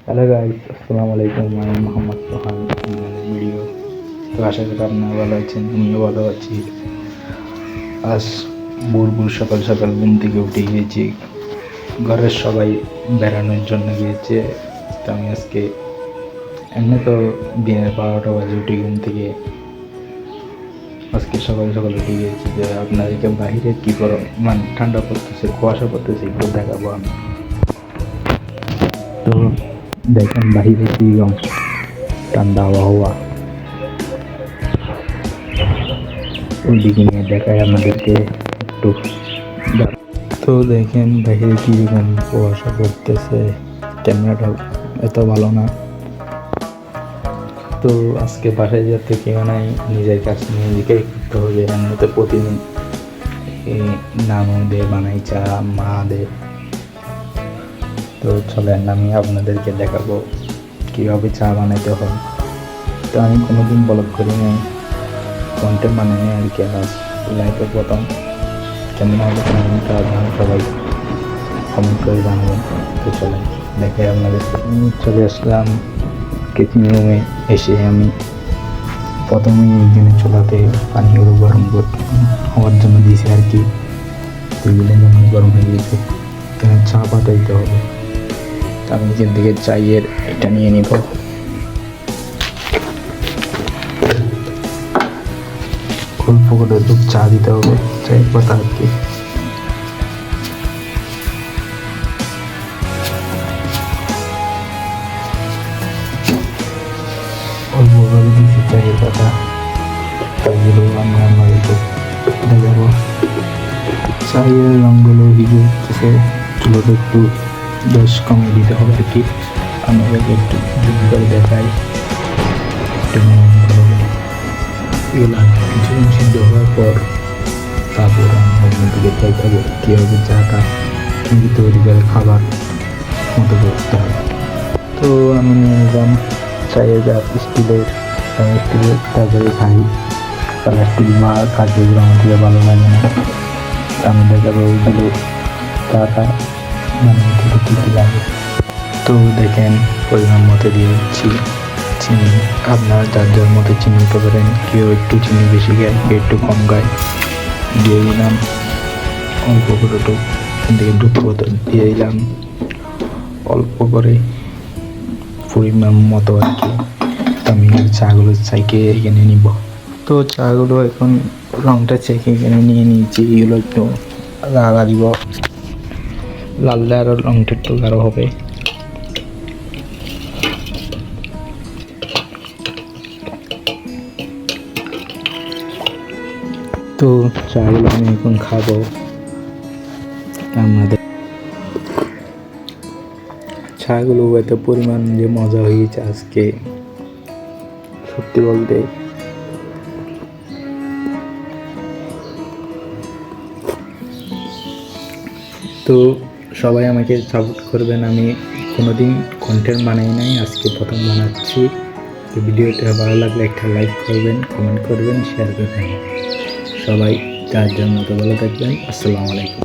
Hello guys, আসসালামু আলাইকুম। আমি মোহাম্মদ সোহান ভিডিও। তো আশা করি আপনারা ভালো আছেন, আমিও ভালো আছি। আজ ভোর সকাল সকাল ঘুম থেকে উঠে গিয়েছি। ঘরের সবাই বেড়ানোর জন্য গিয়েছে। তো আমি আজকে এমনি তো দিনের 12টা বাজে উঠে ঘুম থেকে আজকে সকাল সকাল উঠে গিয়েছি যে আপনাদেরকে বাহিরে কী গরম মানে ঠান্ডা পড়তেছে, কুয়াশা পড়তেছে একটু দেখাবো আমি। তো দেখেন বাহিরে কি ঠান্ডা আবহাওয়া, ওইদিকে নিয়ে দেখায় আমাদেরকে একটু। তো দেখেন বাইরে কিরকম কুয়াশা পড়তেছে, ক্যামেরাটা এত ভালো না। তো আজকে বাসায় যেতে কেউ নাই, নিজের কাজ নিজেকেই করতে হবে। এমনিতে প্রতিদিন নানু দে বানাই চা, মা দে। তো চলেন আমি আপনাদেরকে দেখাবো কীভাবে চা বানাইতে হয়। তো আমি কোনোদিন ব্লগ করি নাই, কন্টেন্ট বানাই নাই আর কি। আজ লাইফে প্রথম কেমন হবে কমেন্টটা আপনারা সবাই কমেন্ট করে জানাবেন। তো চলেন দেখে আপনাদেরকে। চলে আসলাম কিচেন রুমে। এসে আমি প্রথমেই এইখানে চুলাতে পানিগুলো গরম হওয়ার জন্য দিয়েছি আর কি। ওইগুলো যখন গরম হয়ে গেছে এখানে চা পাতাইতে হবে। আমি এখান থেকে চায়ের এটা নিয়ে নিব। অল্প করে দুধ চা দিতে হবে, চায়ের পাতা আর কি। অল্প করে দিচ্ছি চায়ের পাতা। চাগুলো আমি আপনাদেরকে দেখাবো। চায়ের রঙগুলো ভিজে উঠতেছে, চুলোটা একটু বেশ কমিয়ে দিতে হবে আর কি। আপনাদেরকে একটু জুম করে দেখাই। একটু এগুলো কিছুক্ষণ সিদ্ধ হওয়ার পর তারপর আমি আপনাদেরকে দেখাবো কীভাবে চাটা তৈরি করে খাবার মতো করতে হয়। তো আমি নিয়ে নিলাম চায়ের কাপ স্টিলের, তারপরে খাই। প্লাস্টিক বা কাঠের আমাকে ভালো লাগে না। আমি দেখাবো ওইগুলো চাটা মানে কী লাগে। তো দেখেন পরিমাণ মতো দিয়ে দিচ্ছি চিনি। আপনার যার যার মতো চিনি নিতে পারেন, কেউ একটু চিনি বেশি খায়, কেউ একটু কম খায়। দিয়ে দিলাম অল্প করে থেকে দুধ বোতল দিয়ে দিলাম অল্প করে পরিমাণ মতো আর কি। আমি চাগুলো চাইকে এখানে নিব। তো চাগুলো এখন রংটা চেকে এখানে নিয়ে নিয়েছি। এগুলো একটু লাগা দিব, লাল আরও রংটা একটু গাঢ় হবে। তো চাগুলো আমি এখন খাবো। আমাদের চাগুলো এত পরিমাণ যে মজা হয়েছে আজকে, সত্যি বলতে। তো সবাই আমাকে সাপোর্ট করবেন। আমি কোনোদিন কন্টেন্ট বানাই নাই, আজকে প্রথম বানাচ্ছি। তো ভিডিওটা ভালো লাগলে একটা লাইক করবেন, কমেন্ট করবেন, শেয়ার করবেন। সবাই যার জন্য তো ভালো থাকবেন। আসসালামু আলাইকুম।